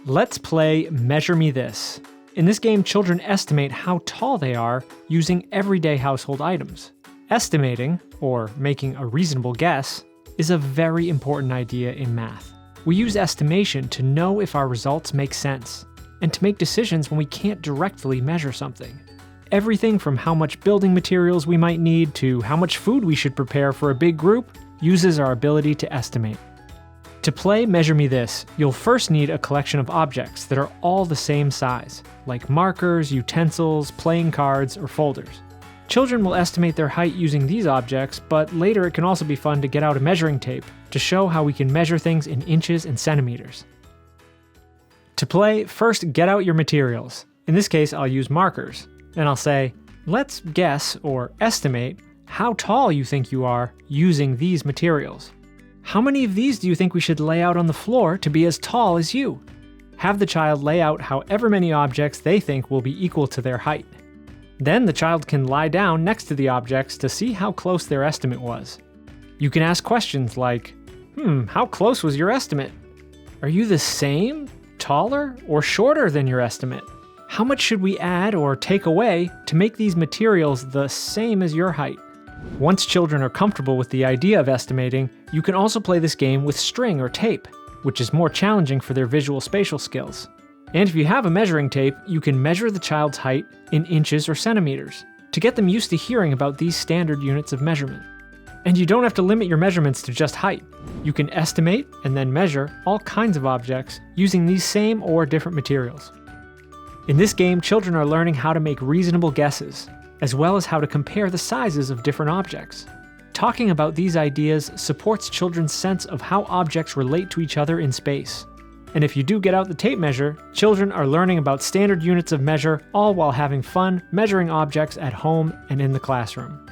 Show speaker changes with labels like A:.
A: Let's play Measure Me This. In this game, children estimate how tall they are using everyday household items. Estimating, or making a reasonable guess, is a very important idea in math. We use estimation to know if our results make sense, and to make decisions when we can't directly measure something. Everything from how much building materials we might need to how much food we should prepare for a big group uses our ability to estimate. To play Measure Me This, you'll first need a collection of objects that are all the same size, like markers, utensils, playing cards, or folders. Children will estimate their height using these objects, but later it can also be fun to get out a measuring tape to show how we can measure things in inches and centimeters. To play, first get out your materials. In this case, I'll use markers, and I'll say, let's guess or estimate how tall you think you are using these materials. How many of these do you think we should lay out on the floor to be as tall as you? Have the child lay out however many objects they think will be equal to their height. Then the child can lie down next to the objects to see how close their estimate was. You can ask questions like, how close was your estimate? Are you the same, taller, or shorter than your estimate? How much should we add or take away to make these materials the same as your height? Once children are comfortable with the idea of estimating, you can also play this game with string or tape, which is more challenging for their visual spatial skills. And if you have a measuring tape, you can measure the child's height in inches or centimeters to get them used to hearing about these standard units of measurement. And you don't have to limit your measurements to just height. You can estimate and then measure all kinds of objects using these same or different materials. In this game, children are learning how to make reasonable guesses, as well as how to compare the sizes of different objects. Talking about these ideas supports children's sense of how objects relate to each other in space. And if you do get out the tape measure, children are learning about standard units of measure, all while having fun measuring objects at home and in the classroom.